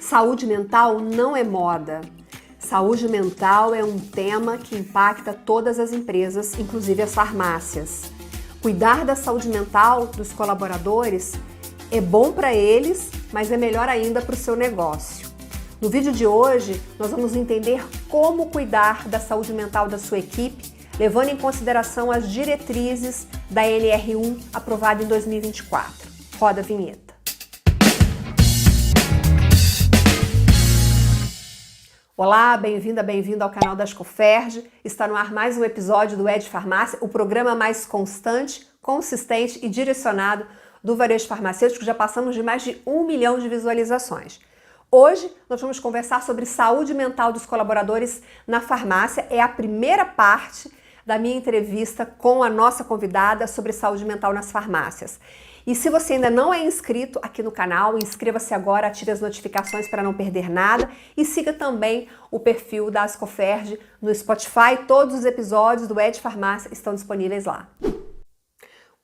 Saúde mental não é moda. Saúde mental é um tema que impacta todas as empresas, inclusive as farmácias. Cuidar da saúde mental dos colaboradores é bom para eles, mas é melhor ainda para o seu negócio. No vídeo de hoje, nós vamos entender como cuidar da saúde mental da sua equipe, levando em consideração as diretrizes da NR1 aprovada em 2024. Roda a vinheta. Olá, bem-vinda, bem-vindo ao canal da Ascoferj. Está no ar mais um episódio do Ed Farmácia, o programa mais constante, consistente e direcionado do varejo farmacêutico. Já passamos de mais de 1 milhão de visualizações. Hoje nós vamos conversar sobre saúde mental dos colaboradores na farmácia. É a primeira parte da minha entrevista com a nossa convidada sobre saúde mental nas farmácias. E se você ainda não é inscrito aqui no canal, inscreva-se agora, ative as notificações para não perder nada e siga também o perfil da Ascoferj no Spotify. Todos os episódios do Ed Farmácia estão disponíveis lá.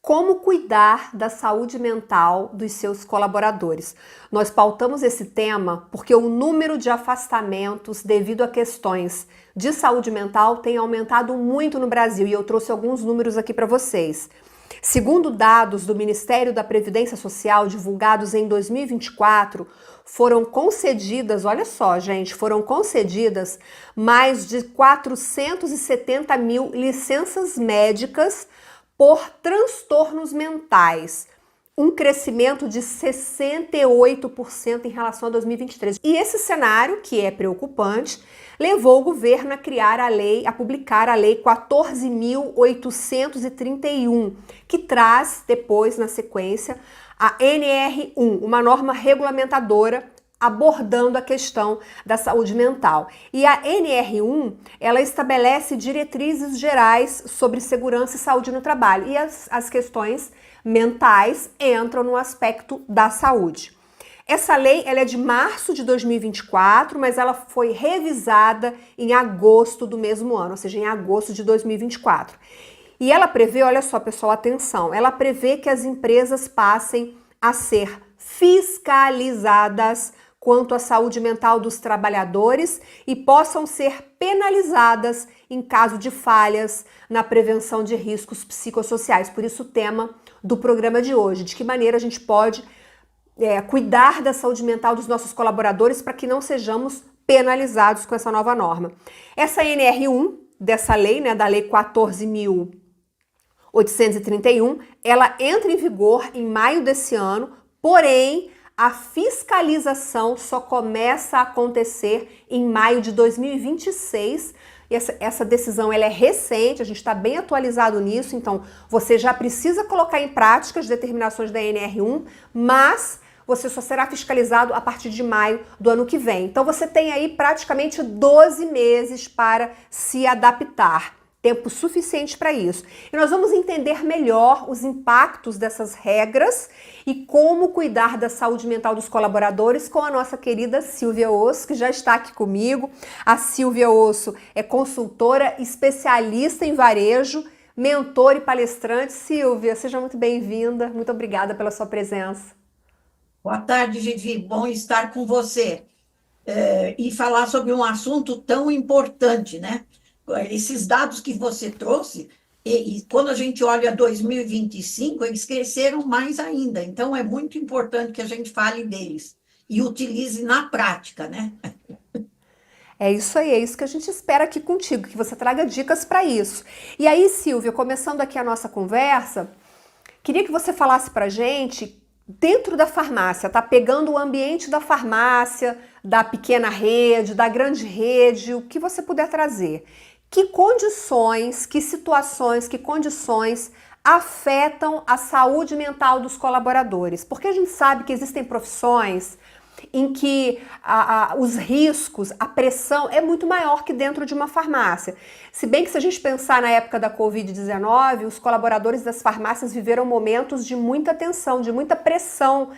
Como cuidar da saúde mental dos seus colaboradores? Nós pautamos esse tema porque o número de afastamentos devido a questões de saúde mental tem aumentado muito no Brasil e eu trouxe alguns números aqui para vocês. Segundo dados do Ministério da Previdência Social divulgados em 2024, foram concedidas, olha só, gente, foram concedidas mais de 470 mil licenças médicas por transtornos mentais, um crescimento de 68% em relação a 2023. E esse cenário, que é preocupante, levou o governo a publicar a Lei 14.831, que traz depois, na sequência, a NR1, uma norma regulamentadora abordando a questão da saúde mental. E a NR1, ela estabelece diretrizes gerais sobre segurança e saúde no trabalho. E as questões mentais entram no aspecto da saúde. Essa lei ela é de março de 2024, mas ela foi revisada em agosto do mesmo ano, ou seja, em agosto de 2024. E ela prevê, olha só pessoal, atenção, ela prevê que as empresas passem a ser fiscalizadas quanto à saúde mental dos trabalhadores e possam ser penalizadas em caso de falhas na prevenção de riscos psicossociais. Por isso o tema do programa de hoje, de que maneira a gente pode cuidar da saúde mental dos nossos colaboradores para que não sejamos penalizados com essa nova norma. Essa NR1 dessa lei, né, da Lei 14.831, ela entra em vigor em maio desse ano, porém a fiscalização só começa a acontecer em maio de 2026. E essa decisão ela é recente, a gente está bem atualizado nisso, então você já precisa colocar em prática as determinações da NR1, mas você só será fiscalizado a partir de maio do ano que vem. Então você tem aí praticamente 12 meses para se adaptar. Tempo suficiente para isso. E nós vamos entender melhor os impactos dessas regras e como cuidar da saúde mental dos colaboradores com a nossa querida Silvia Osso, que já está aqui comigo. A Silvia Osso é consultora, especialista em varejo, mentor e palestrante. Silvia, seja muito bem-vinda. Muito obrigada pela sua presença. Boa tarde, Vivi. Bom estar com você e falar sobre um assunto tão importante, né? Esses dados que você trouxe, e quando a gente olha 2025, eles cresceram mais ainda. Então, é muito importante que a gente fale deles e utilize na prática, né? É isso aí, é isso que a gente espera aqui contigo, que você traga dicas para isso. E aí, Silvia, começando aqui a nossa conversa, queria que você falasse pra gente, dentro da farmácia, tá? Pegando o ambiente da farmácia, da pequena rede, da grande rede, o que você puder trazer. Que condições, que situações, que condições afetam a saúde mental dos colaboradores? Porque a gente sabe que existem profissões em que os riscos, a pressão é muito maior que dentro de uma farmácia. Se bem que se a gente pensar na época da Covid-19, os colaboradores das farmácias viveram momentos de muita tensão, de muita pressão,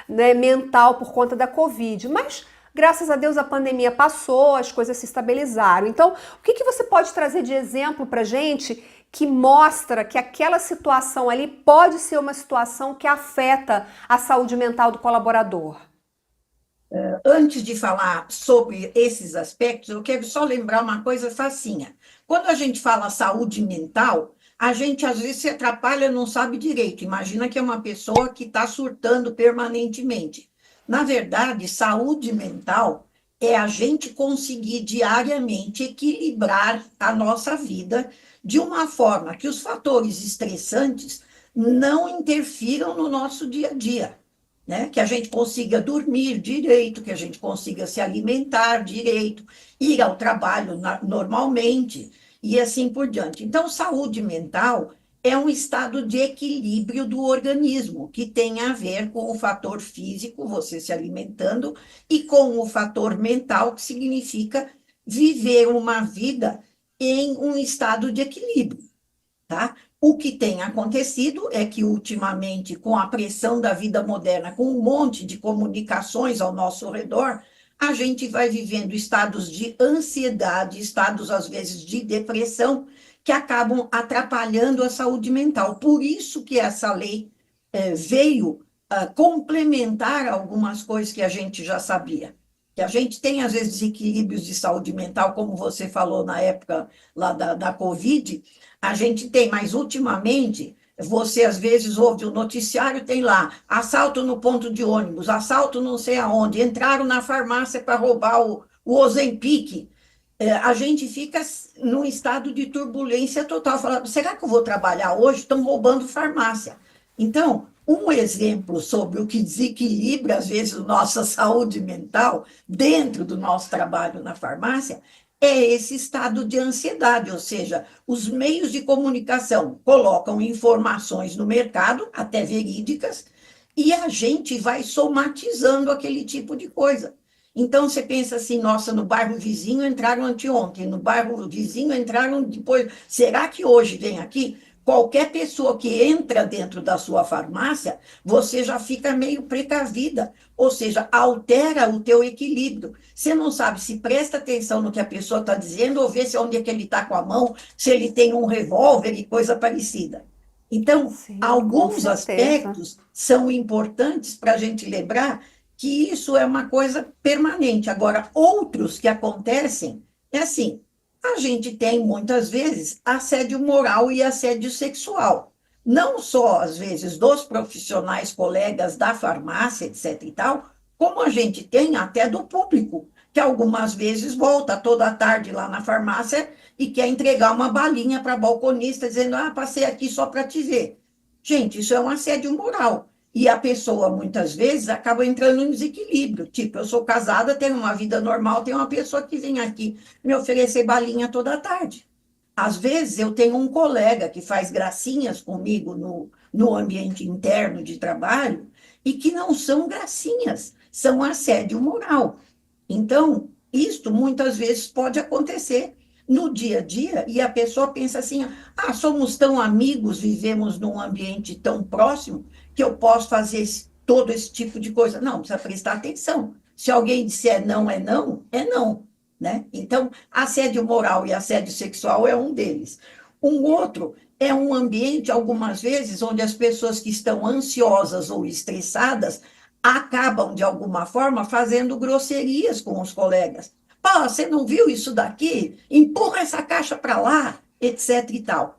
né, mental por conta da Covid, mas graças a Deus a pandemia passou, as coisas se estabilizaram. Então, o que você pode trazer de exemplo pra gente que mostra que aquela situação ali pode ser uma situação que afeta a saúde mental do colaborador? Antes de falar sobre esses aspectos, eu quero só lembrar uma coisa facinha. Quando a gente fala saúde mental, a gente às vezes se atrapalha, não sabe direito. Imagina que é uma pessoa que está surtando permanentemente. Na verdade, saúde mental é a gente conseguir diariamente equilibrar a nossa vida de uma forma que os fatores estressantes não interfiram no nosso dia a dia, né? Que a gente consiga dormir direito, que a gente consiga se alimentar direito, ir ao trabalho normalmente e assim por diante. Então, saúde mental é um estado de equilíbrio do organismo, que tem a ver com o fator físico, você se alimentando, e com o fator mental, que significa viver uma vida em um estado de equilíbrio. Tá? O que tem acontecido é que, ultimamente, com a pressão da vida moderna, com um monte de comunicações ao nosso redor, a gente vai vivendo estados de ansiedade, estados, às vezes, de depressão, que acabam atrapalhando a saúde mental. Por isso que essa lei veio complementar algumas coisas que a gente já sabia. Que a gente tem, às vezes, desequilíbrios de saúde mental, como você falou na época lá da Covid, a gente tem, mas ultimamente, você às vezes ouve o noticiário, tem lá, assalto no ponto de ônibus, assalto não sei aonde, entraram na farmácia para roubar o Ozempic. A gente fica num estado de turbulência total, falando, será que eu vou trabalhar hoje? Estão roubando farmácia. Então, um exemplo sobre o que desequilibra, às vezes, a nossa saúde mental dentro do nosso trabalho na farmácia é esse estado de ansiedade, ou seja, os meios de comunicação colocam informações no mercado, até verídicas, e a gente vai somatizando aquele tipo de coisa. Então você pensa assim, nossa, no bairro vizinho entraram anteontem, no bairro vizinho entraram depois. Será que hoje vem aqui? Qualquer pessoa que entra dentro da sua farmácia, você já fica meio precavida, ou seja, altera o teu equilíbrio. Você não sabe se presta atenção no que a pessoa está dizendo ou vê se onde é que ele está com a mão, se ele tem um revólver e coisa parecida. Então, Sim, com alguns certeza. aspectos são importantes para a gente lembrar que isso é uma coisa permanente. Agora, outros que acontecem é assim: a gente tem muitas vezes assédio moral e assédio sexual. Não só, às vezes, dos profissionais, colegas da farmácia, etc. e tal, como a gente tem até do público, que algumas vezes volta toda tarde lá na farmácia e quer entregar uma balinha para a balconista, dizendo: ah, passei aqui só para te ver. Gente, isso é um assédio moral. E a pessoa, muitas vezes, acaba entrando em desequilíbrio. Tipo, eu sou casada, tenho uma vida normal, tem uma pessoa que vem aqui me oferecer balinha toda tarde. Às vezes, eu tenho um colega que faz gracinhas comigo no ambiente interno de trabalho e que não são gracinhas, são assédio moral. Então, isto muitas vezes pode acontecer no dia a dia e a pessoa pensa assim: ah, somos tão amigos, vivemos num ambiente tão próximo que eu posso fazer todo esse tipo de coisa. Não, precisa prestar atenção. Se alguém disser não, é não, é não. Né? Então, assédio moral e assédio sexual é um deles. Um outro é um ambiente, algumas vezes, onde as pessoas que estão ansiosas ou estressadas acabam, de alguma forma, fazendo grosserias com os colegas. Pô, você não viu isso daqui? Empurra essa caixa para lá, etc. e tal.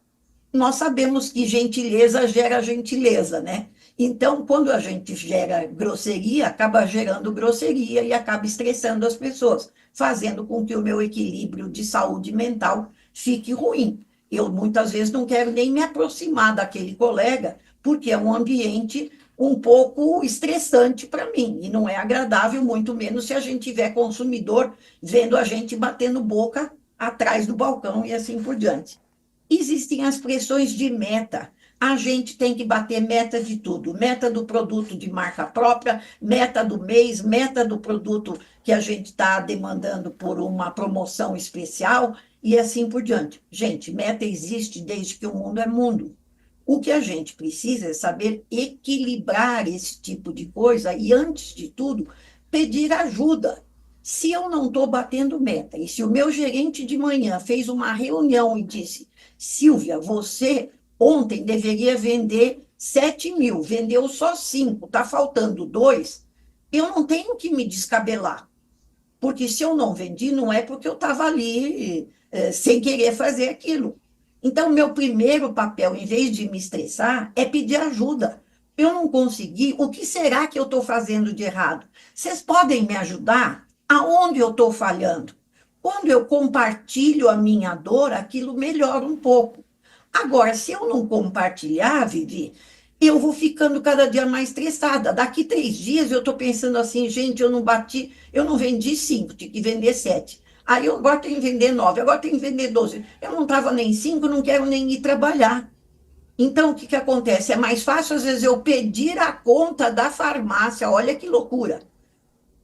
Nós sabemos que gentileza gera gentileza, né? Então, quando a gente gera grosseria, acaba gerando grosseria e acaba estressando as pessoas, fazendo com que o meu equilíbrio de saúde mental fique ruim. Eu muitas vezes não quero nem me aproximar daquele colega, porque é um ambiente um pouco estressante para mim, e não é agradável, muito menos se a gente tiver consumidor vendo a gente batendo boca atrás do balcão e assim por diante. Existem as pressões de meta. A gente tem que bater meta de tudo: meta do produto de marca própria, meta do mês, meta do produto que a gente está demandando por uma promoção especial e assim por diante. Gente, meta existe desde que o mundo é mundo. O que a gente precisa é saber equilibrar esse tipo de coisa e, antes de tudo, pedir ajuda. Se eu não estou batendo meta, e se o meu gerente de manhã fez uma reunião e disse: Silvia, você ontem deveria vender 7 mil, vendeu só 5, está faltando 2. eu não tenho que me descabelar, porque se eu não vendi, não é porque eu estava ali sem querer fazer aquilo. Então, meu primeiro papel, em vez de me estressar, é pedir ajuda. Eu não consegui, o que será que eu estou fazendo de errado? Vocês podem me ajudar? Aonde eu estou falhando? Quando eu compartilho a minha dor, aquilo melhora um pouco. Agora, se eu não compartilhar, Vivi, eu vou ficando cada dia mais estressada. Daqui 3 dias eu estou pensando assim, gente, eu não bati, eu não vendi 5, tinha que vender 7. Aí eu agora tenho que vender 9, agora tenho que vender 12. Eu não estava nem 5, não quero nem ir trabalhar. Então, o que acontece? É mais fácil, às vezes, eu pedir a conta da farmácia, olha que loucura,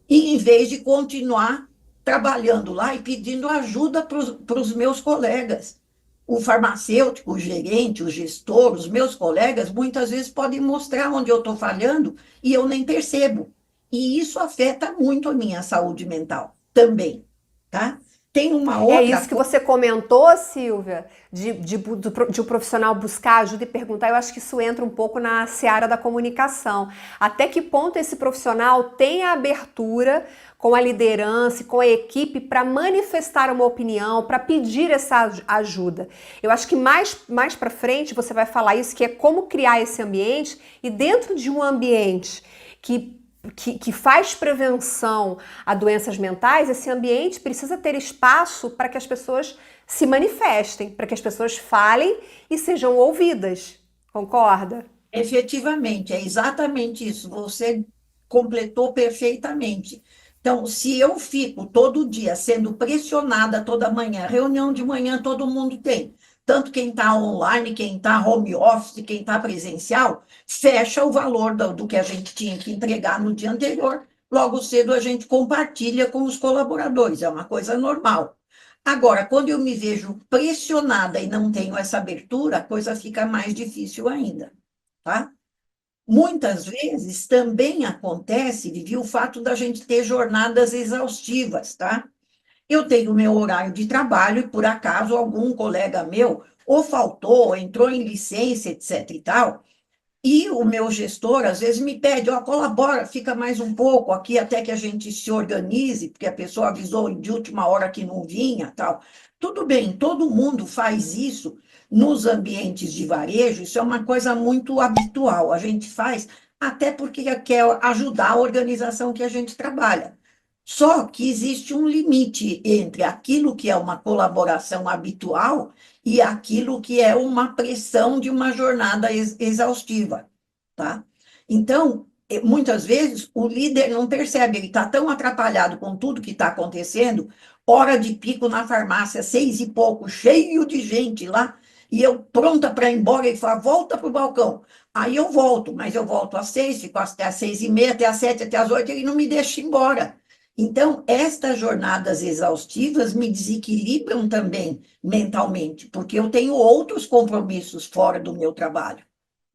e em vez de continuar trabalhando lá e pedindo ajuda para os meus colegas. O farmacêutico, o gerente, o gestor, os meus colegas, muitas vezes podem mostrar onde eu estou falhando e eu nem percebo. E isso afeta muito a minha saúde mental também, tá? Tem uma É outra isso que coisa. você comentou, Silvia, de um profissional buscar ajuda e perguntar. Eu acho que isso entra um pouco na seara da comunicação. Até que ponto esse profissional tem a abertura com a liderança, com a equipe, para manifestar uma opinião, para pedir essa ajuda. Eu acho que mais para frente você vai falar isso, que é como criar esse ambiente, e dentro de um ambiente que faz prevenção a doenças mentais, esse ambiente precisa ter espaço para que as pessoas se manifestem, para que as pessoas falem e sejam ouvidas. Concorda? Efetivamente, é exatamente isso. Você completou perfeitamente. Então, se eu fico todo dia sendo pressionada toda manhã, reunião de manhã todo mundo tem, tanto quem está online, quem está home office, quem está presencial, fecha o valor do que a gente tinha que entregar no dia anterior. Logo cedo a gente compartilha com os colaboradores, é uma coisa normal. Agora, quando eu me vejo pressionada e não tenho essa abertura, a coisa fica mais difícil ainda, tá? Muitas vezes também acontece, Vivi, o fato da gente ter jornadas exaustivas, tá? Eu tenho meu horário de trabalho e, por acaso, algum colega meu ou faltou, ou entrou em licença, etc e tal, e o meu gestor, às vezes, me pede, ó, colabora, fica mais um pouco aqui até que a gente se organize, porque a pessoa avisou de última hora que não vinha, tal. Tudo bem, todo mundo faz isso nos ambientes de varejo, isso é uma coisa muito habitual, a gente faz até porque quer ajudar a organização que a gente trabalha. Só que existe um limite entre aquilo que é uma colaboração habitual e aquilo que é uma pressão de uma jornada exaustiva, tá? Então, muitas vezes o líder não percebe, ele está tão atrapalhado com tudo que está acontecendo, hora de pico na farmácia, 6 e pouco, cheio de gente lá, e eu pronta para ir embora, ele fala, volta para o balcão. Aí eu volto, mas eu volto às 6, fico até às 6h30, até às 7, até às 8, ele não me deixa ir embora. Então, estas jornadas exaustivas me desequilibram também mentalmente, porque eu tenho outros compromissos fora do meu trabalho,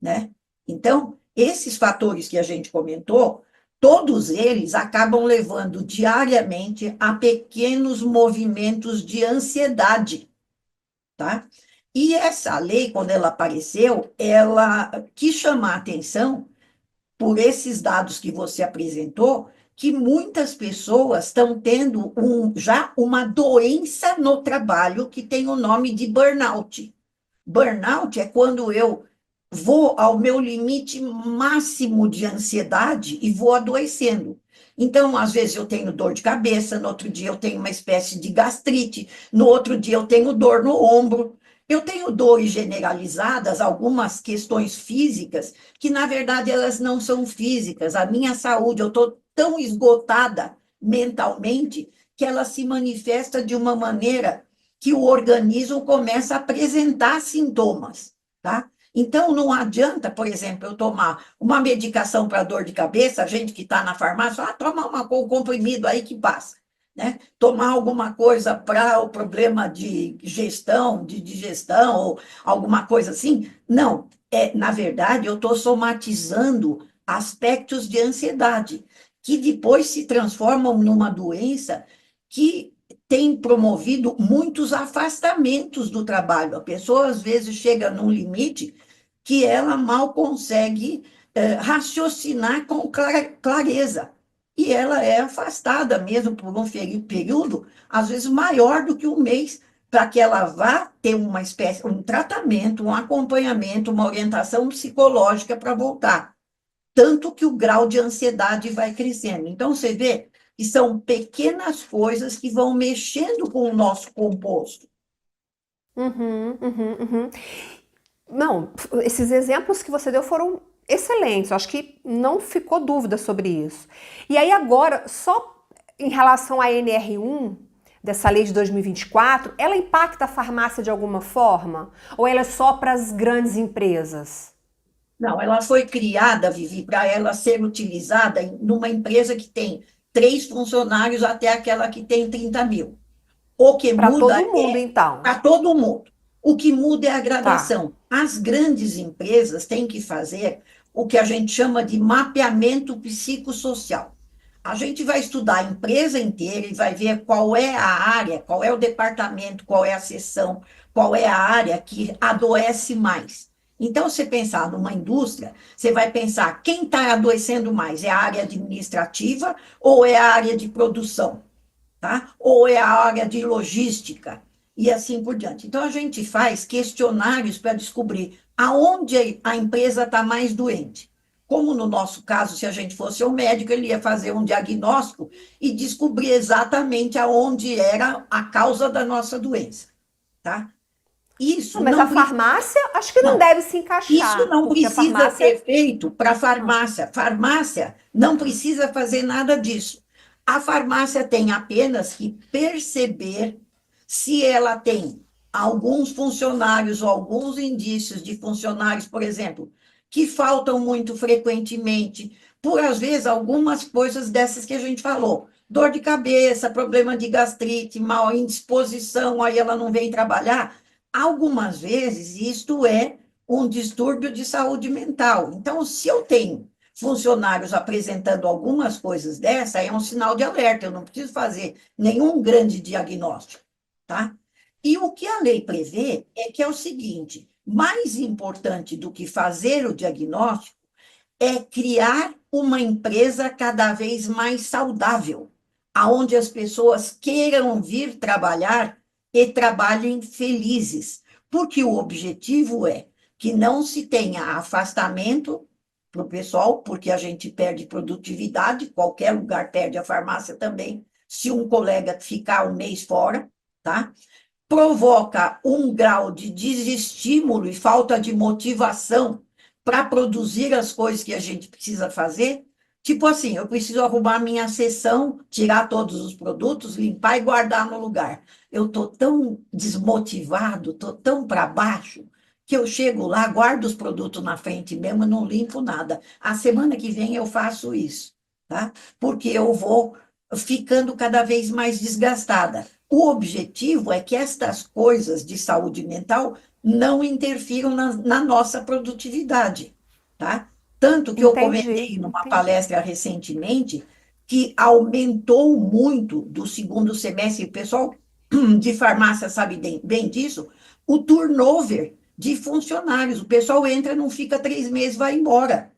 né? Então, esses fatores que a gente comentou, todos eles acabam levando diariamente a pequenos movimentos de ansiedade, tá? E essa lei, quando ela apareceu, ela quis chamar a atenção por esses dados que você apresentou, que muitas pessoas estão tendo já uma doença no trabalho que tem o nome de burnout. Burnout é quando eu vou ao meu limite máximo de ansiedade e vou adoecendo. Então, às vezes eu tenho dor de cabeça, no outro dia eu tenho uma espécie de gastrite, no outro dia eu tenho dor no ombro. Eu tenho dores generalizadas, algumas questões físicas, que na verdade elas não são físicas. A minha saúde, eu estou tão esgotada mentalmente que ela se manifesta de uma maneira que o organismo começa a apresentar sintomas, tá? Então, não adianta, por exemplo, eu tomar uma medicação para dor de cabeça, a gente que está na farmácia, toma um comprimido aí que passa, né? Tomar alguma coisa para o problema de gestão, de digestão, ou alguma coisa assim. Não, na verdade, eu estou somatizando aspectos de ansiedade, que depois se transformam numa doença que tem promovido muitos afastamentos do trabalho. A pessoa, às vezes, chega num limite que ela mal consegue raciocinar com clareza. e ela é afastada mesmo por um período, às vezes maior do que um mês, para que ela vá ter uma espécie, um tratamento, um acompanhamento, uma orientação psicológica para voltar. Tanto que o grau de ansiedade vai crescendo. Então, você vê que são pequenas coisas que vão mexendo com o nosso composto. Uhum, uhum, uhum. Não, esses exemplos que você deu foram excelentes. Eu acho que não ficou dúvida sobre isso. E aí agora, só em relação à NR1, dessa lei de 2024, ela impacta a farmácia de alguma forma? Ou ela é só para as grandes empresas? Não, ela foi criada, Vivi, para ela ser utilizada numa empresa que tem 3 funcionários até aquela que tem 30 mil. O que Para muda todo mundo, é então. para todo mundo. O que muda é a Tá. gradação. As grandes empresas têm que fazer o que a gente chama de mapeamento psicossocial. A gente vai estudar a empresa inteira e vai ver qual é a área, qual é o departamento, qual é a seção, qual é a área que adoece mais. Então, se você pensar numa indústria, você vai pensar quem está adoecendo mais, é a área administrativa ou é a área de produção? Tá? Ou é a área de logística, e assim por diante. Então, a gente faz questionários para descobrir aonde a empresa está mais doente. Como no nosso caso, se a gente fosse um médico, ele ia fazer um diagnóstico e descobrir exatamente aonde era a causa da nossa doença, tá? Ah, Isso mas a não precisa, farmácia acho que não não, deve se isso encaixar, não porque a precisa farmácia. ser feito para Ah, farmácia. Farmácia não precisa fazer nada disso. A farmácia tem apenas que perceber se ela tem alguns funcionários ou alguns indícios de funcionários, por exemplo, que faltam muito frequentemente, por às vezes algumas coisas dessas que a gente falou. Dor de cabeça, problema de gastrite, mal indisposição, aí ela não vem trabalhar. Algumas vezes isto é um distúrbio de saúde mental. Então, se eu tenho funcionários apresentando algumas coisas dessa, é um sinal de alerta, eu não preciso fazer nenhum grande diagnóstico, tá? E o que a lei prevê é que é o seguinte: mais importante do que fazer o diagnóstico é criar uma empresa cada vez mais saudável, aonde as pessoas queiram vir trabalhar e trabalhem felizes, porque o objetivo é que não se tenha afastamento para o pessoal, porque a gente perde produtividade, qualquer lugar perde, a farmácia também, se um colega ficar um mês fora, tá? Provoca um grau de desestímulo e falta de motivação para produzir as coisas que a gente precisa fazer. Tipo assim, eu preciso arrumar minha seção, tirar todos os produtos, limpar e guardar no lugar. Eu estou tão desmotivado, estou tão para baixo, que eu chego lá, guardo os produtos na frente mesmo e não limpo nada. A semana que vem eu faço isso, tá? Porque eu vou ficando cada vez mais desgastada. O objetivo é que estas coisas de saúde mental não interfiram na nossa produtividade, tá? Tanto que eu entendi, comentei numa entendi. palestra recentemente que aumentou muito do segundo semestre, o pessoal de farmácia sabe bem disso, o turnover de funcionários. O pessoal entra, não fica 3 meses, vai embora.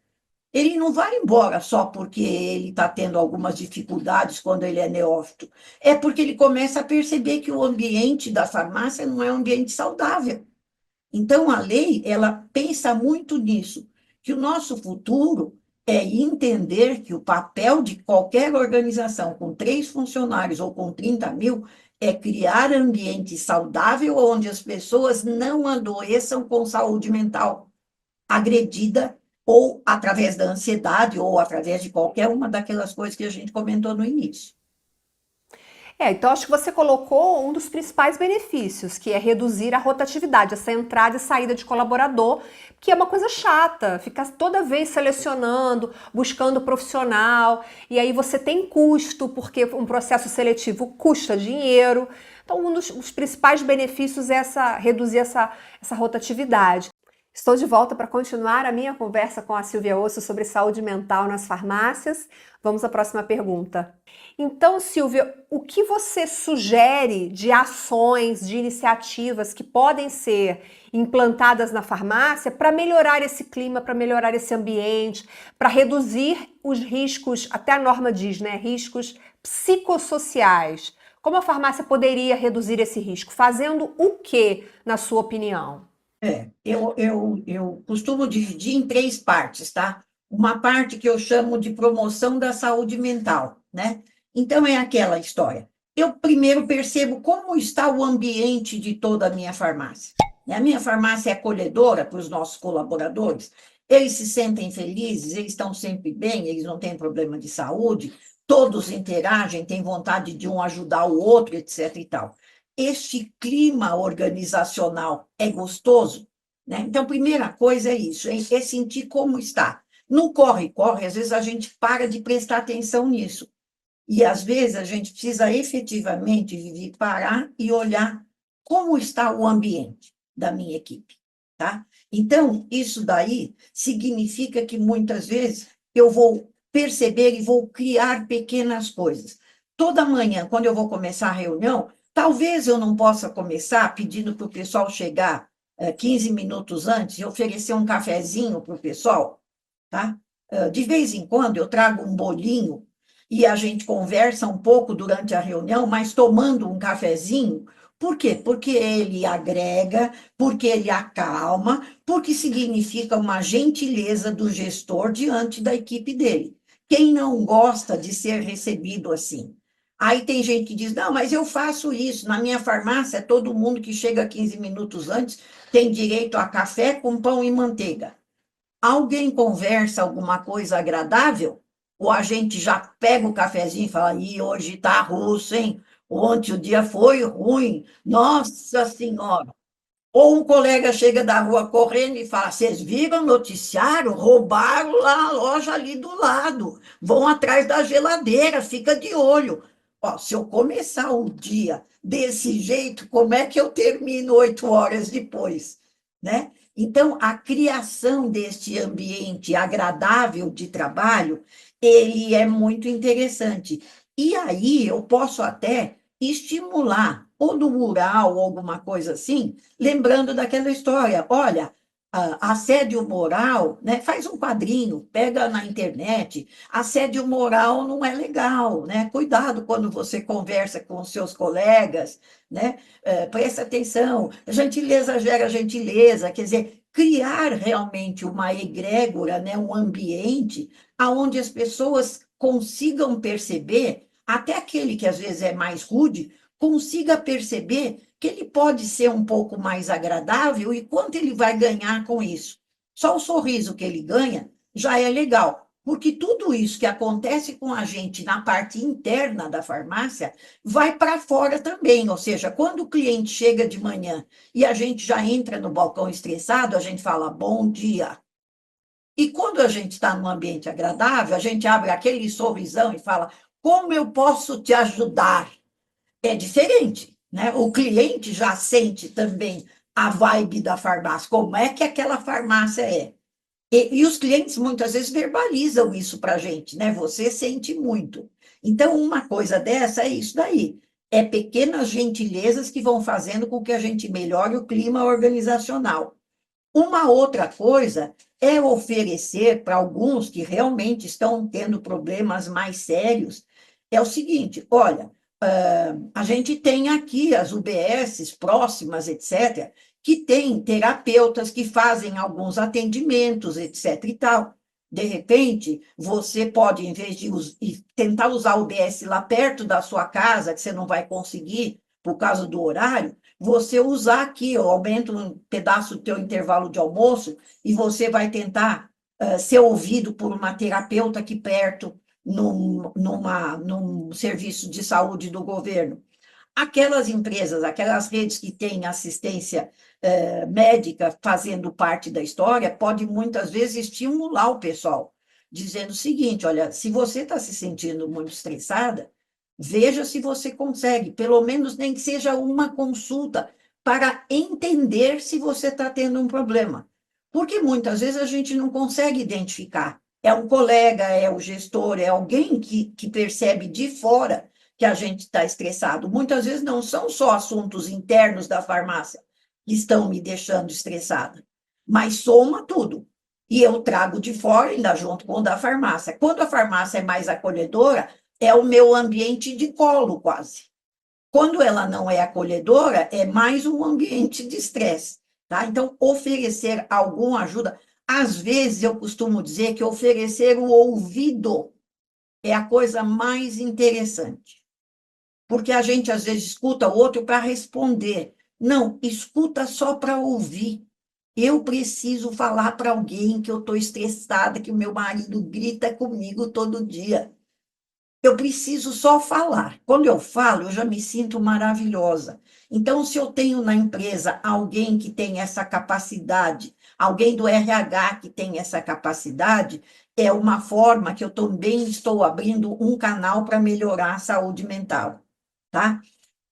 Ele não vai embora só porque ele está tendo algumas dificuldades quando ele é neófito. É porque ele começa a perceber que o ambiente da farmácia não é um ambiente saudável. Então, a lei, ela pensa muito nisso, que o nosso futuro é entender que o papel de qualquer organização com 3 funcionários ou com 30 mil é criar ambiente saudável onde as pessoas não adoeçam com saúde mental agredida ou através da ansiedade ou através de qualquer uma daquelas coisas que a gente comentou no início. Então acho que você colocou um dos principais benefícios, que é reduzir a rotatividade, essa entrada e saída de colaborador, que é uma coisa chata, ficar toda vez selecionando, buscando profissional, e aí você tem custo, porque um processo seletivo custa dinheiro. Então, um dos principais benefícios é reduzir essa rotatividade. Estou de volta para continuar a minha conversa com a Silvia Osso sobre saúde mental nas farmácias. Vamos à próxima pergunta. Então, Silvia, o que você sugere de ações, de iniciativas que podem ser implantadas na farmácia para melhorar esse clima, para melhorar esse ambiente, para reduzir os riscos, até a norma diz, né? Riscos psicossociais. Como a farmácia poderia reduzir esse risco? Fazendo o que, na sua opinião? Eu costumo dividir em três partes, tá? Uma parte que eu chamo de promoção da saúde mental, né? Então, é aquela história. Eu primeiro percebo como está o ambiente de toda a minha farmácia, né? A minha farmácia é acolhedora para os nossos colaboradores, eles se sentem felizes, eles estão sempre bem, eles não têm problema de saúde, todos interagem, têm vontade de um ajudar o outro, etc. e tal. Este clima organizacional é gostoso, né? Então, primeira coisa é isso, é sentir como está. No corre-corre, às vezes a gente para de prestar atenção nisso. E, às vezes, a gente precisa efetivamente, Vivi, parar e olhar como está o ambiente da minha equipe, tá? Então, isso daí significa que, muitas vezes, eu vou perceber e vou criar pequenas coisas. Toda manhã, quando eu vou começar a reunião, talvez eu não possa começar pedindo para o pessoal chegar 15 minutos antes e oferecer um cafezinho para o pessoal, tá? De vez em quando eu trago um bolinho e a gente conversa um pouco durante a reunião, mas tomando um cafezinho. Por quê? Porque ele agrega, porque ele acalma, porque significa uma gentileza do gestor diante da equipe dele. Quem não gosta de ser recebido assim? Aí tem gente que diz: não, mas eu faço isso. Na minha farmácia, todo mundo que chega 15 minutos antes tem direito a café com pão e manteiga. Alguém conversa alguma coisa agradável, ou a gente já pega o cafezinho e fala: ih, hoje tá russo, hein? Ontem o dia foi ruim, nossa senhora. Ou um colega chega da rua correndo e fala: vocês viram o noticiário? Roubaram lá a loja ali do lado, vão atrás da geladeira, fica de olho. Ó, se eu começar o dia desse jeito, como é que eu termino 8 horas depois, né? Então, a criação deste ambiente agradável de trabalho, ele é muito interessante. E aí eu posso até estimular, ou no mural, ou alguma coisa assim, lembrando daquela história. Olha, assédio moral, né? Faz um quadrinho, pega na internet. Assédio moral não é legal, né? Cuidado quando você conversa com os seus colegas, né? Presta atenção, gentileza gera gentileza, quer dizer, criar realmente uma egrégora, né? Um ambiente onde as pessoas consigam perceber, até aquele que às vezes é mais rude, consiga perceber que ele pode ser um pouco mais agradável e quanto ele vai ganhar com isso. Só o sorriso que ele ganha já é legal, porque tudo isso que acontece com a gente na parte interna da farmácia vai para fora também, ou seja, quando o cliente chega de manhã e a gente já entra no balcão estressado, a gente fala bom dia. E quando a gente está num ambiente agradável, a gente abre aquele sorrisão e fala: como eu posso te ajudar? É diferente, né? O cliente já sente também a vibe da farmácia, como é que aquela farmácia é. E os clientes muitas vezes verbalizam isso para a gente, né? Você sente muito. Então, uma coisa dessa é isso daí. É pequenas gentilezas que vão fazendo com que a gente melhore o clima organizacional. Uma outra coisa é oferecer para alguns que realmente estão tendo problemas mais sérios, é o seguinte: olha, a gente tem aqui as UBSs próximas, etc., que têm terapeutas que fazem alguns atendimentos, etc. e tal. De repente, você pode, em vez de tentar usar o UBS lá perto da sua casa, que você não vai conseguir por causa do horário, você usar aqui, eu aumento um pedaço do teu intervalo de almoço e você vai tentar ser ouvido por uma terapeuta aqui perto, num serviço de saúde do governo. Aquelas empresas, aquelas redes que têm assistência médica fazendo parte da história, pode muitas vezes estimular o pessoal, dizendo o seguinte: olha, se você está se sentindo muito estressada, veja se você consegue, pelo menos nem que seja uma consulta, para entender se você está tendo um problema. Porque muitas vezes a gente não consegue identificar. É um colega, é o gestor, é alguém que percebe de fora que a gente está estressado. Muitas vezes não são só assuntos internos da farmácia que estão me deixando estressada, mas soma tudo. E eu trago de fora, ainda junto com o da farmácia. Quando a farmácia é mais acolhedora, é o meu ambiente de colo, quase. Quando ela não é acolhedora, é mais um ambiente de estresse, tá? Então, oferecer alguma ajuda. Às vezes, eu costumo dizer que oferecer o ouvido é a coisa mais interessante. Porque a gente, às vezes, escuta o outro para responder. Não, escuta só para ouvir. Eu preciso falar para alguém que eu estou estressada, que o meu marido grita comigo todo dia. Eu preciso só falar. Quando eu falo, eu já me sinto maravilhosa. Então, se eu tenho na empresa alguém que tem essa capacidade, alguém do RH que tem essa capacidade, é uma forma que eu também estou abrindo um canal para melhorar a saúde mental, tá?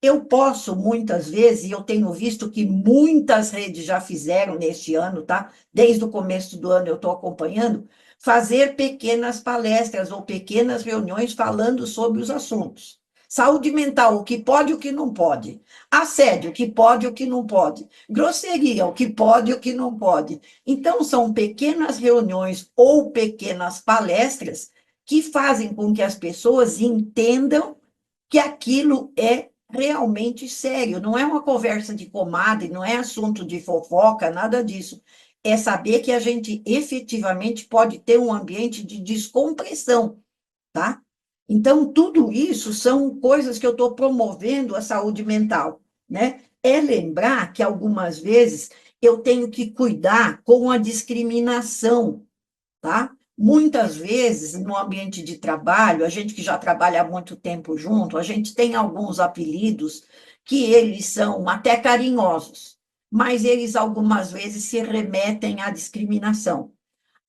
Eu posso, muitas vezes, e eu tenho visto que muitas redes já fizeram neste ano, tá? Desde o começo do ano eu estou acompanhando, fazer pequenas palestras ou pequenas reuniões falando sobre os assuntos. Saúde mental, o que pode e o que não pode. Assédio, o que pode e o que não pode. Grosseria, o que pode e o que não pode. Então, são pequenas reuniões ou pequenas palestras que fazem com que as pessoas entendam que aquilo é realmente sério, não é uma conversa de comadre, não é assunto de fofoca, nada disso. É saber que a gente efetivamente pode ter um ambiente de descompressão, tá? Então, tudo isso são coisas que eu estou promovendo a saúde mental, né? É lembrar que algumas vezes eu tenho que cuidar com a discriminação, tá? Muitas vezes, no ambiente de trabalho, a gente que já trabalha há muito tempo junto, a gente tem alguns apelidos que eles são até carinhosos, mas eles algumas vezes se remetem à discriminação.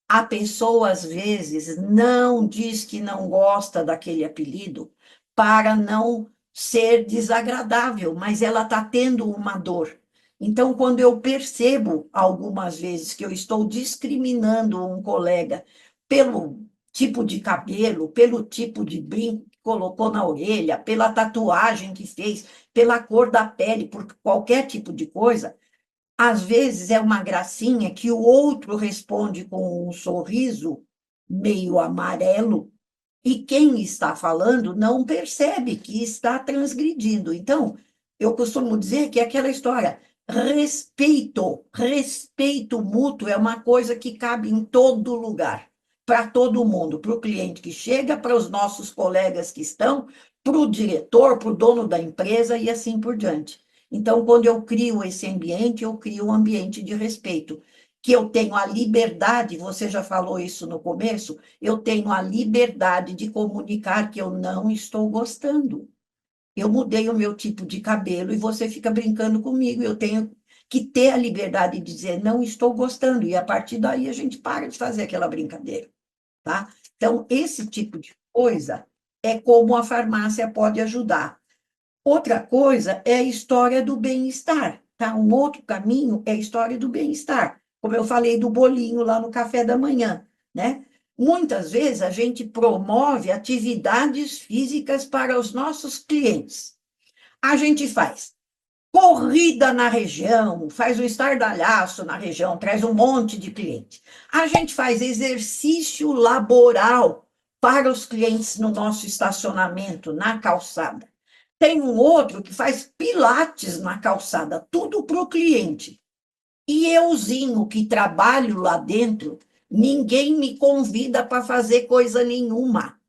A pessoa, às vezes, não diz que não gosta daquele apelido para não ser desagradável, mas ela está tendo uma dor. Então, quando eu percebo algumas vezes que eu estou discriminando um colega pelo tipo de cabelo, pelo tipo de brinco que colocou na orelha, pela tatuagem que fez, pela cor da pele, por qualquer tipo de coisa, às vezes é uma gracinha que o outro responde com um sorriso meio amarelo, e quem está falando não percebe que está transgredindo. Então, eu costumo dizer que é aquela história, respeito mútuo é uma coisa que cabe em todo lugar, para todo mundo, para o cliente que chega, para os nossos colegas que estão, para o diretor, para o dono da empresa e assim por diante. Então, quando eu crio esse ambiente, eu crio um ambiente de respeito, que eu tenho a liberdade, você já falou isso no começo, eu tenho a liberdade de comunicar que eu não estou gostando. Eu mudei o meu tipo de cabelo e você fica brincando comigo. Eu tenho que ter a liberdade de dizer não estou gostando, e a partir daí a gente para de fazer aquela brincadeira, tá? Então, esse tipo de coisa é como a farmácia pode ajudar. Outra coisa é a história do bem-estar, tá? Um outro caminho é a história do bem-estar, como eu falei do bolinho lá no café da manhã, né? Muitas vezes a gente promove atividades físicas para os nossos clientes. A gente faz corrida na região, faz o estardalhaço na região, traz um monte de cliente. A gente faz exercício laboral para os clientes no nosso estacionamento, na calçada. Tem um outro que faz pilates na calçada, tudo para o cliente. E euzinho, que trabalho lá dentro, ninguém me convida para fazer coisa nenhuma.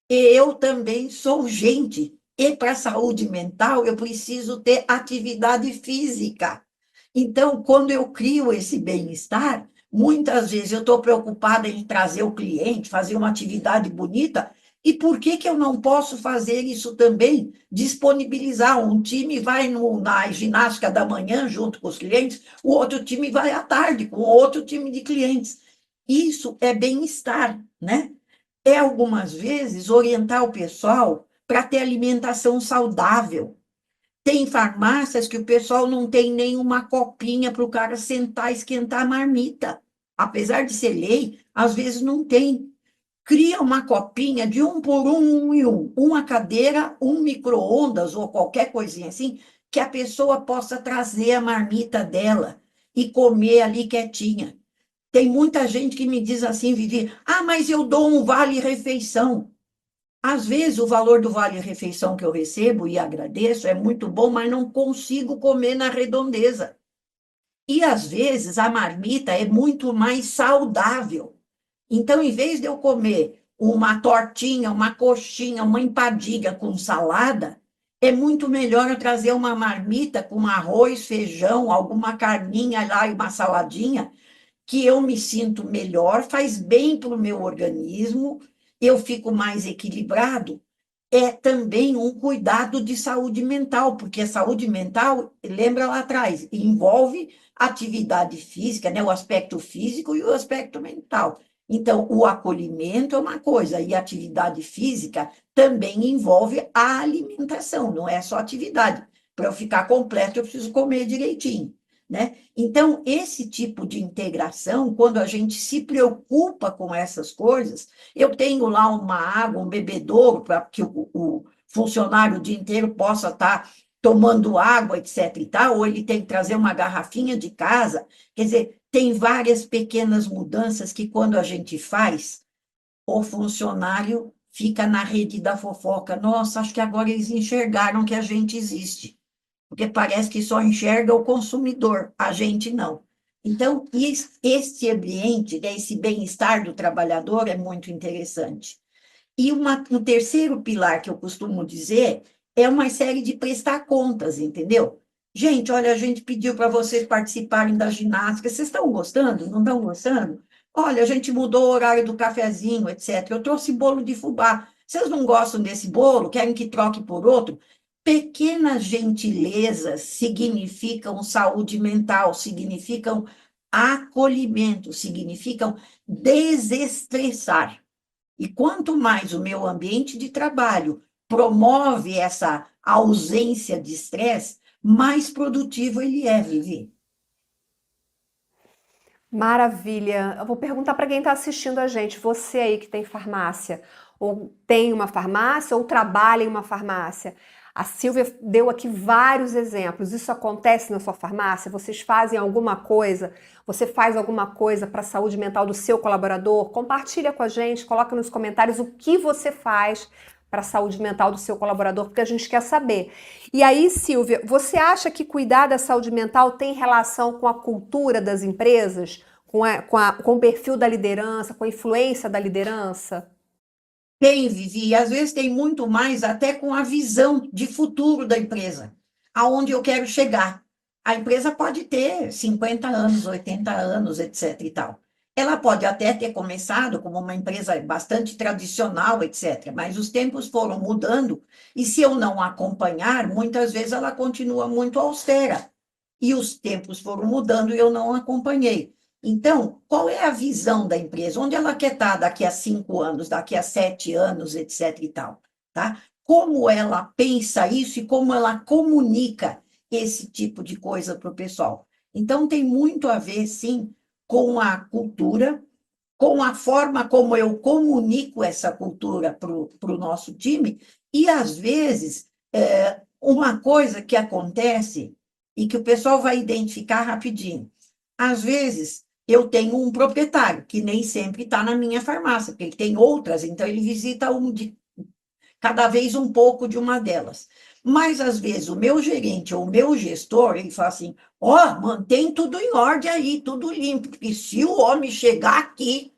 E eu também sou gente. E para a saúde mental, eu preciso ter atividade física. Então, quando eu crio esse bem-estar, muitas vezes eu estou preocupada em trazer o cliente, fazer uma atividade bonita, e por que que eu não posso fazer isso também? Disponibilizar um time vai na ginástica da manhã junto com os clientes, o outro time vai à tarde com outro time de clientes. Isso é bem-estar, né? É algumas vezes orientar o pessoal para ter alimentação saudável. Tem farmácias que o pessoal não tem nenhuma copinha para o cara sentar e esquentar a marmita. Apesar de ser lei, às vezes não tem. Cria uma copinha de um por um e um. Uma cadeira, um micro-ondas ou qualquer coisinha assim, que a pessoa possa trazer a marmita dela e comer ali quietinha. Tem muita gente que me diz assim, Vivi, mas eu dou um vale-refeição. Às vezes, o valor do vale-refeição que eu recebo, e agradeço, é muito bom, mas não consigo comer na redondeza. E, às vezes, a marmita é muito mais saudável. Então, em vez de eu comer uma tortinha, uma coxinha, uma empadinha com salada, é muito melhor eu trazer uma marmita com arroz, feijão, alguma carninha lá e uma saladinha, que eu me sinto melhor, faz bem para o meu organismo, eu fico mais equilibrado. É também um cuidado de saúde mental, porque a saúde mental, lembra lá atrás, envolve atividade física, né, o aspecto físico e o aspecto mental. Então, o acolhimento é uma coisa, e a atividade física também envolve a alimentação, não é só atividade. Para eu ficar completo, eu preciso comer direitinho, né? Então, esse tipo de integração, quando a gente se preocupa com essas coisas, eu tenho lá uma água, um bebedouro, para que o funcionário o dia inteiro possa estar tomando água, etc. e tal, ou ele tem que trazer uma garrafinha de casa. Quer dizer, tem várias pequenas mudanças que, quando a gente faz, o funcionário fica na rede da fofoca. Nossa, acho que agora eles enxergaram que a gente existe, porque parece que só enxerga o consumidor, a gente não. Então, esse ambiente, né, esse bem-estar do trabalhador é muito interessante. E um terceiro pilar que eu costumo dizer é uma série de prestar contas, entendeu? Gente, olha, a gente pediu para vocês participarem da ginástica, vocês estão gostando? Não estão gostando? Olha, a gente mudou o horário do cafezinho, etc. Eu trouxe bolo de fubá. Vocês não gostam desse bolo? Querem que troque por outro? Pequenas gentilezas significam saúde mental, significam acolhimento, significam desestressar. E quanto mais o meu ambiente de trabalho promove essa ausência de estresse, mais produtivo ele é, Vivi. Maravilha. Eu vou perguntar para quem está assistindo a gente, você aí que tem farmácia, ou tem uma farmácia, ou trabalha em uma farmácia. A Silvia deu aqui vários exemplos. Isso acontece na sua farmácia? Vocês fazem alguma coisa? Você faz alguma coisa para a saúde mental do seu colaborador? Compartilha com a gente, coloca nos comentários o que você faz para a saúde mental do seu colaborador, porque a gente quer saber. E aí, Silvia, você acha que cuidar da saúde mental tem relação com a cultura das empresas, com o perfil da liderança, com a influência da liderança? Tem, Vivi, e às vezes tem muito mais até com a visão de futuro da empresa, aonde eu quero chegar. A empresa pode ter 50 anos, 80 anos, etc. e tal. Ela pode até ter começado como uma empresa bastante tradicional, etc., mas os tempos foram mudando, e se eu não acompanhar, muitas vezes ela continua muito austera. E os tempos foram mudando e eu não acompanhei. Então, qual é a visão da empresa? Onde ela quer estar daqui a 5 anos, daqui a 7 anos, etc. e tal, tá? Como ela pensa isso e como ela comunica esse tipo de coisa para o pessoal. Então, tem muito a ver, sim, com a cultura, com a forma como eu comunico essa cultura para o nosso time, e, às vezes, uma coisa que acontece e que o pessoal vai identificar rapidinho. Às vezes, eu tenho um proprietário, que nem sempre está na minha farmácia, porque ele tem outras, então ele visita cada vez um pouco de uma delas. Mas, às vezes, o meu gerente ou o meu gestor, ele fala assim, mantém tudo em ordem aí, tudo limpo, porque se o homem chegar aqui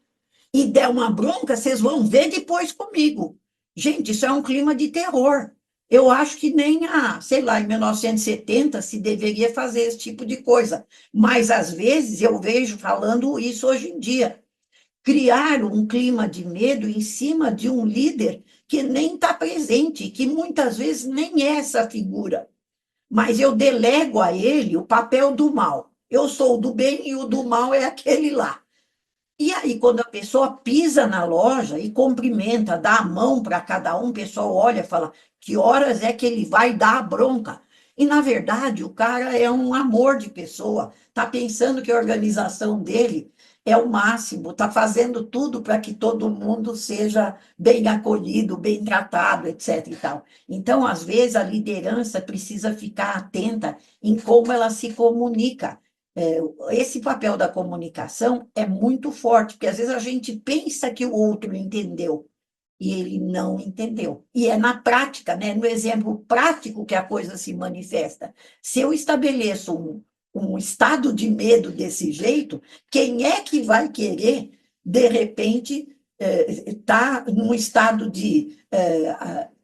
e der uma bronca, vocês vão ver depois comigo. Gente, isso é um clima de terror. Eu acho que nem sei lá, em 1970 se deveria fazer esse tipo de coisa. Mas, às vezes, eu vejo falando isso hoje em dia. Criar um clima de medo em cima de um líder que nem está presente, que muitas vezes nem é essa figura. Mas eu delego a ele o papel do mal. Eu sou o do bem e o do mal é aquele lá. E aí, quando a pessoa pisa na loja e cumprimenta, dá a mão para cada um, o pessoal olha e fala: que horas é que ele vai dar a bronca? E, na verdade, o cara é um amor de pessoa, está pensando que a organização dele é o máximo, está fazendo tudo para que todo mundo seja bem acolhido, bem tratado, etc. e tal. Então, às vezes, a liderança precisa ficar atenta em como ela se comunica. Esse papel da comunicação é muito forte, porque às vezes a gente pensa que o outro entendeu, e ele não entendeu. E é na prática, né, no exemplo prático que a coisa se manifesta. Se eu estabeleço um estado de medo desse jeito, quem é que vai querer, de repente, estar num estado de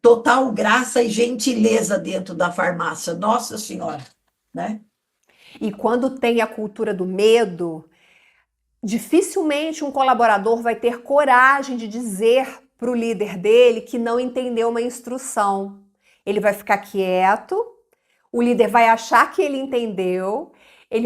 total graça e gentileza dentro da farmácia? Nossa Senhora, né? E quando tem a cultura do medo, dificilmente um colaborador vai ter coragem de dizer para o líder dele que não entendeu uma instrução. Ele vai ficar quieto, o líder vai achar que ele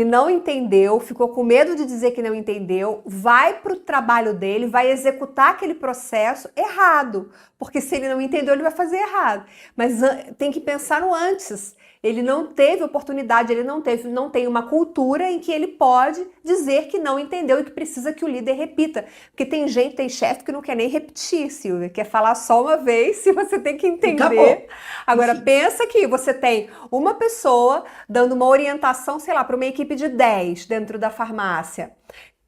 não entendeu, ficou com medo de dizer que não entendeu, vai para o trabalho dele, vai executar aquele processo errado, porque se ele não entendeu, ele vai fazer errado. Mas tem que pensar no antes. Ele não teve oportunidade, ele não tem uma cultura em que ele pode dizer que não entendeu e que precisa que o líder repita. Porque tem chefe que não quer nem repetir, Silvia, quer falar só uma vez, se você tem que entender. Acabou. Agora, Enfim. pensa que você tem uma pessoa dando uma orientação, sei lá, para uma equipe de 10 dentro da farmácia.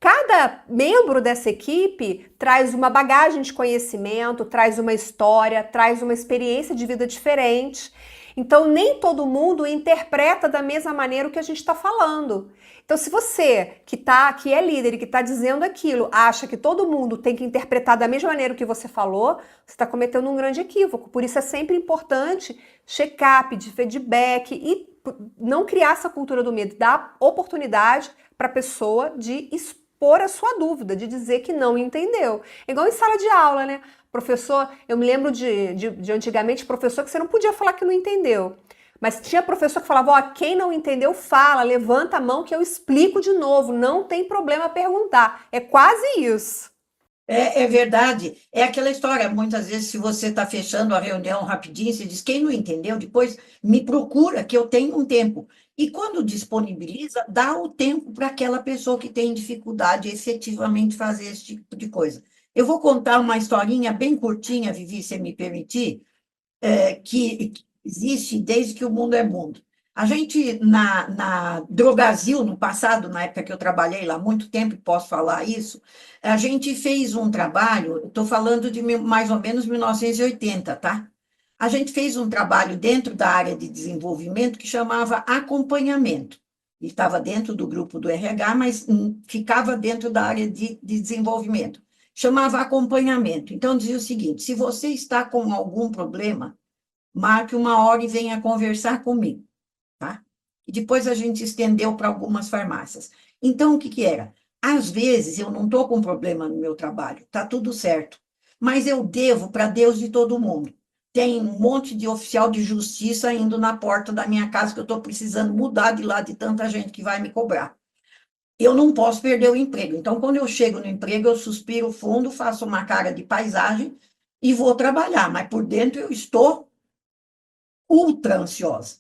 Cada membro dessa equipe traz uma bagagem de conhecimento, traz uma história, traz uma experiência de vida diferente. Então, nem todo mundo interpreta da mesma maneira o que a gente está falando. Então, se você que é líder e que está dizendo aquilo, acha que todo mundo tem que interpretar da mesma maneira o que você falou, você está cometendo um grande equívoco. Por isso é sempre importante checar, pedir feedback e não criar essa cultura do medo, dar oportunidade para a pessoa de expor a sua dúvida, de dizer que não entendeu. É igual em sala de aula, né? Professor, eu me lembro de antigamente, professor que você não podia falar que não entendeu. Mas tinha professor que falava, ó, quem não entendeu, fala, levanta a mão que eu explico de novo, não tem problema perguntar. É quase isso. É verdade, é aquela história. Muitas vezes, se você está fechando a reunião rapidinho, você diz: quem não entendeu, depois me procura, que eu tenho um tempo. E quando disponibiliza, dá o tempo para aquela pessoa que tem dificuldade efetivamente fazer esse tipo de coisa. Eu vou contar uma historinha bem curtinha, Vivi, se me permitir, que existe desde que o mundo é mundo. A gente, na Drogasil, no passado, na época que eu trabalhei lá há muito tempo, e posso falar isso, a gente fez um trabalho, estou falando de mais ou menos 1980, tá? A gente fez um trabalho dentro da área de desenvolvimento que chamava acompanhamento. Ele estava dentro do grupo do RH, mas ficava dentro da área de desenvolvimento. Chamava acompanhamento. Então, dizia o seguinte: se você está com algum problema, marque uma hora e venha conversar comigo, tá? E depois a gente estendeu para algumas farmácias. Então, o que que era? Às vezes eu não estou com problema no meu trabalho, está tudo certo, mas eu devo para Deus e todo mundo. Tem um monte de oficial de justiça indo na porta da minha casa que eu estou precisando mudar de lá de tanta gente que vai me cobrar. Eu não posso perder o emprego. Então, quando eu chego no emprego, eu suspiro fundo, faço uma cara de paisagem e vou trabalhar, mas por dentro eu estou ultra ansiosa.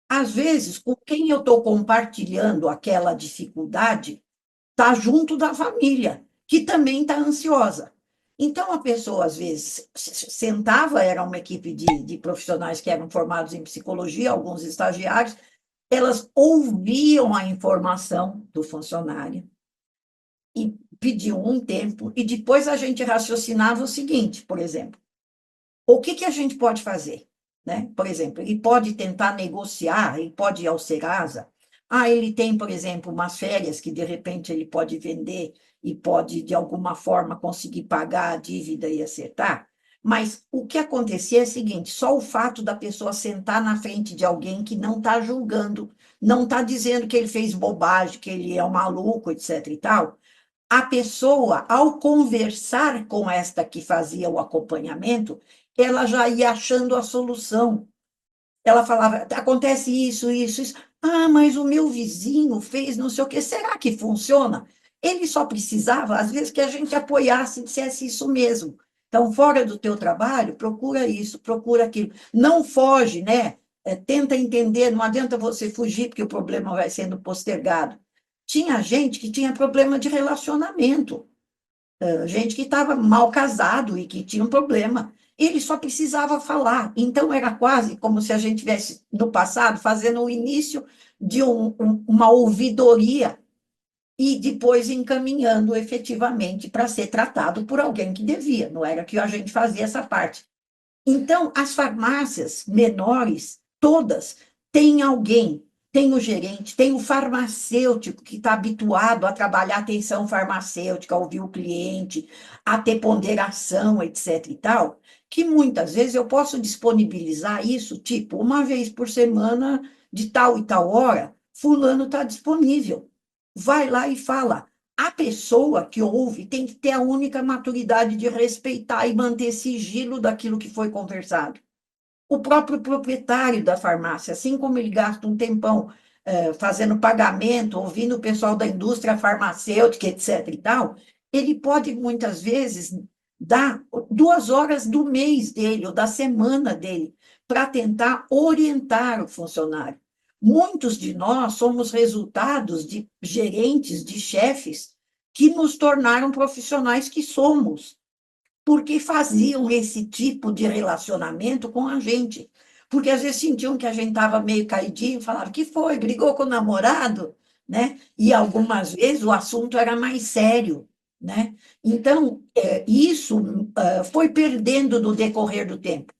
Às vezes, com quem eu estou compartilhando aquela dificuldade, está junto da família, que também está ansiosa. Então, a pessoa, às vezes, sentava, era uma equipe de profissionais que eram formados em psicologia, alguns estagiários, elas ouviam a informação do funcionário e pediam um tempo, e depois a gente raciocinava o seguinte, por exemplo: o que que a gente pode fazer? Né? Por exemplo, ele pode tentar negociar, ele pode ir ao Serasa. Ah, ele tem, por exemplo, umas férias que de repente ele pode vender e pode, de alguma forma, conseguir pagar a dívida e acertar. Mas o que acontecia é o seguinte: só o fato da pessoa sentar na frente de alguém que não está julgando, não está dizendo que ele fez bobagem, que ele é um maluco, etc. e tal, a pessoa, ao conversar com esta que fazia o acompanhamento, ela já ia achando a solução. Ela falava: acontece isso, isso, isso. Ah, mas o meu vizinho fez não sei o quê. Será que funciona? Ele só precisava, às vezes, que a gente apoiasse e dissesse isso mesmo. Então, fora do teu trabalho, procura isso, procura aquilo. Não foge, né? tenta entender, não adianta você fugir, porque o problema vai sendo postergado. Tinha gente que tinha problema de relacionamento, gente que estava mal casado e que tinha um problema. Ele só precisava falar. Então, era quase como se a gente tivesse, no passado, fazendo o início de uma ouvidoria e depois encaminhando efetivamente para ser tratado por alguém que devia. Não era que a gente fazia essa parte. Então, as farmácias menores, todas, têm alguém, tem o gerente, tem o farmacêutico que está habituado a trabalhar atenção farmacêutica, a ouvir o cliente, a ter ponderação, etc. e tal, que muitas vezes eu posso disponibilizar isso, tipo, uma vez por semana, de tal e tal hora, fulano está disponível. Vai lá e fala. A pessoa que ouve tem que ter a única maturidade de respeitar e manter sigilo daquilo que foi conversado. O próprio proprietário da farmácia, assim como ele gasta um tempão fazendo pagamento, ouvindo o pessoal da indústria farmacêutica, etc. e tal, ele pode muitas vezes dar 2 horas do mês dele ou da semana dele para tentar orientar o funcionário. Muitos de nós somos resultados de gerentes, de chefes, que nos tornaram profissionais que somos, porque faziam esse tipo de relacionamento com a gente. Porque às vezes sentiam que a gente estava meio caidinho, falavam, que foi? Brigou com o namorado? Né? E algumas vezes o assunto era mais sério. Né? Então, isso foi perdendo no decorrer do tempo.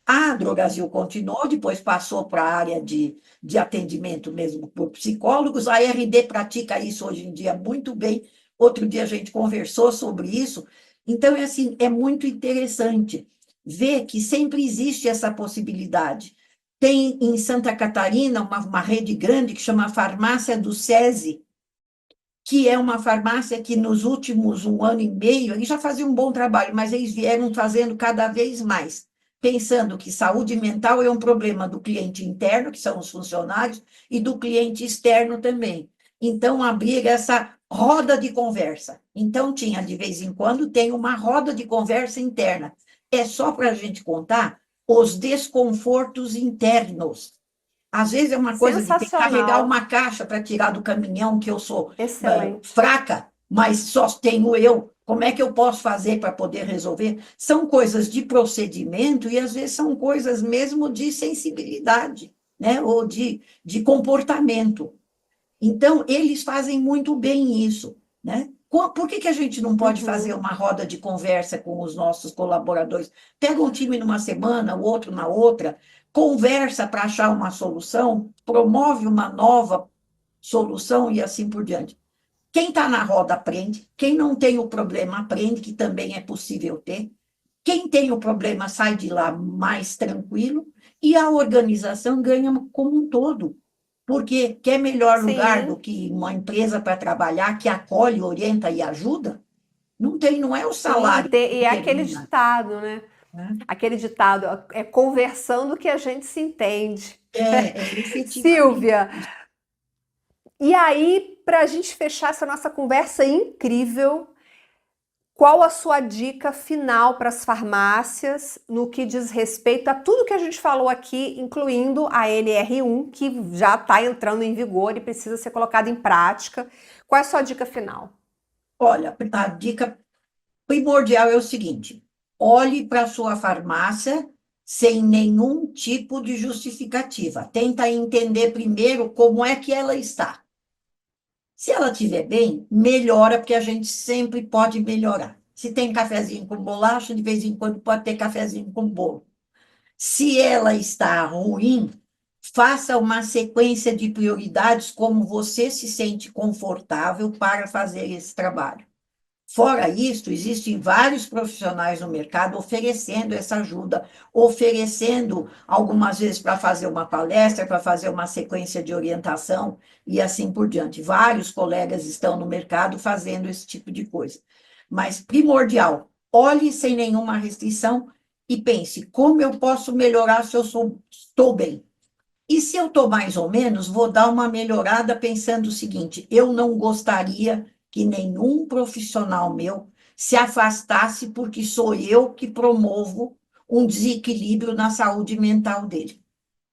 A Drogasil continuou, depois passou para a área de atendimento mesmo por psicólogos. A RD pratica isso hoje em dia muito bem. Outro dia a gente conversou sobre isso. Então, é assim, é muito interessante ver que sempre existe essa possibilidade. Tem em Santa Catarina uma rede grande que chama Farmácia do SESI, que é uma farmácia que nos últimos 1 ano e meio, eles já faziam um bom trabalho, mas eles vieram fazendo cada vez mais, pensando que saúde mental é um problema do cliente interno, que são os funcionários, e do cliente externo também. Então, abrir essa roda de conversa. Então, tinha, de vez em quando, tem uma roda de conversa interna. É só para a gente contar os desconfortos internos. Às vezes é uma coisa de ter que carregar Sensacional. uma caixa para tirar do caminhão, que eu sou Excelente. fraca, mas só tenho eu. Como é que eu posso fazer para poder resolver? São coisas de procedimento e às vezes são coisas mesmo de sensibilidade, né? Ou de comportamento. Então, eles fazem muito bem isso, né? Por que a gente não pode fazer Uhum. uma roda de conversa com os nossos colaboradores? Pega um time numa semana, o outro na outra, conversa para achar uma solução, promove uma nova solução e assim por diante. Quem está na roda aprende, quem não tem o problema aprende, que também é possível ter. Quem tem o problema sai de lá mais tranquilo e a organização ganha como um todo. Porque quer melhor lugar do Sim. que uma empresa para trabalhar que acolhe, orienta e ajuda? Não tem, não é o Sim, salário que e é aquele determina, ditado, né? né? Aquele ditado, é conversando que a gente se entende. Efetivamente. Silvia, e aí, para a gente fechar essa nossa conversa incrível, qual a sua dica final para as farmácias no que diz respeito a tudo que a gente falou aqui, incluindo a NR1, que já está entrando em vigor e precisa ser colocada em prática? Qual é a sua dica final? Olha, a dica primordial é o seguinte: olhe para a sua farmácia sem nenhum tipo de justificativa. Tenta entender primeiro como é que ela está. Se ela estiver bem, melhora, porque a gente sempre pode melhorar. Se tem cafezinho com bolacha, de vez em quando pode ter cafezinho com bolo. Se ela está ruim, faça uma sequência de prioridades como você se sente confortável para fazer esse trabalho. Fora isso, existem vários profissionais no mercado oferecendo essa ajuda, oferecendo algumas vezes para fazer uma palestra, para fazer uma sequência de orientação e assim por diante. Vários colegas estão no mercado fazendo esse tipo de coisa. Mas primordial, olhe sem nenhuma restrição e pense, como eu posso melhorar se eu estou bem? E se eu estou mais ou menos, vou dar uma melhorada pensando o seguinte: eu não gostaria que nenhum profissional meu se afastasse porque sou eu que promovo um desequilíbrio na saúde mental dele.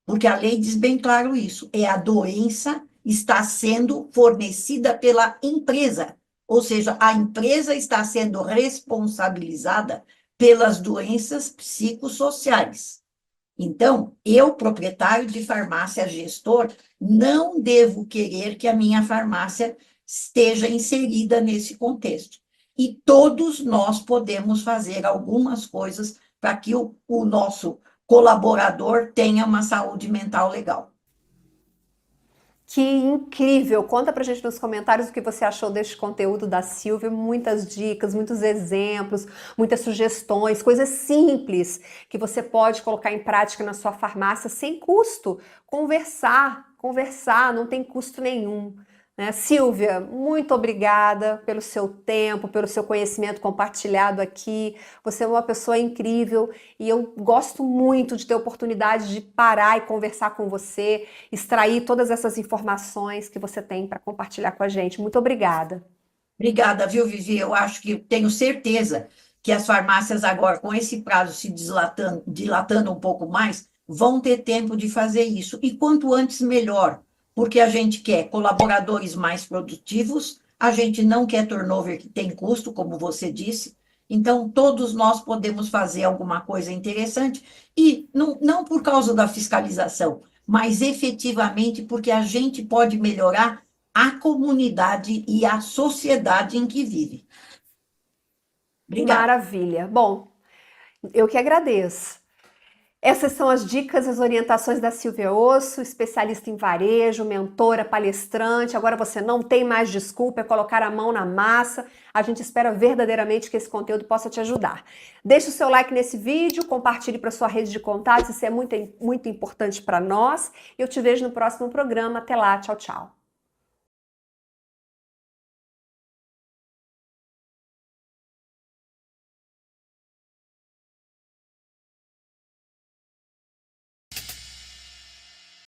porque a lei diz bem claro isso, é a doença está sendo fornecida pela empresa, ou seja, a empresa está sendo responsabilizada pelas doenças psicossociais. Então, eu, proprietário de farmácia, gestor, não devo querer que a minha farmácia esteja inserida nesse contexto. E todos nós podemos fazer algumas coisas para que o nosso colaborador tenha uma saúde mental legal. Que incrível! Conta pra gente nos comentários o que você achou deste conteúdo da Silvia. Muitas dicas, muitos exemplos, muitas sugestões, coisas simples que você pode colocar em prática na sua farmácia sem custo. Conversar, não tem custo nenhum. Né? Silvia, muito obrigada pelo seu tempo, pelo seu conhecimento compartilhado aqui. Você é uma pessoa incrível e eu gosto muito de ter a oportunidade de parar e conversar com você, extrair todas essas informações que você tem para compartilhar com a gente. Muito obrigada. Obrigada, viu, Vivi? Eu acho que tenho certeza que as farmácias agora, com esse prazo se dilatando um pouco mais, vão ter tempo de fazer isso. E quanto antes, melhor, porque a gente quer colaboradores mais produtivos, a gente não quer turnover que tem custo, como você disse. Então, todos nós podemos fazer alguma coisa interessante, e não por causa da fiscalização, mas efetivamente porque a gente pode melhorar a comunidade e a sociedade em que vive. Obrigada. Maravilha. Bom, eu que agradeço. Essas são as dicas, as orientações da Silvia Osso, especialista em varejo, mentora, palestrante. Agora você não tem mais desculpa, é colocar a mão na massa. A gente espera verdadeiramente que esse conteúdo possa te ajudar. Deixe o seu like nesse vídeo, compartilhe para sua rede de contatos, isso é muito, muito importante para nós. Eu te vejo no próximo programa. Até lá, tchau, tchau.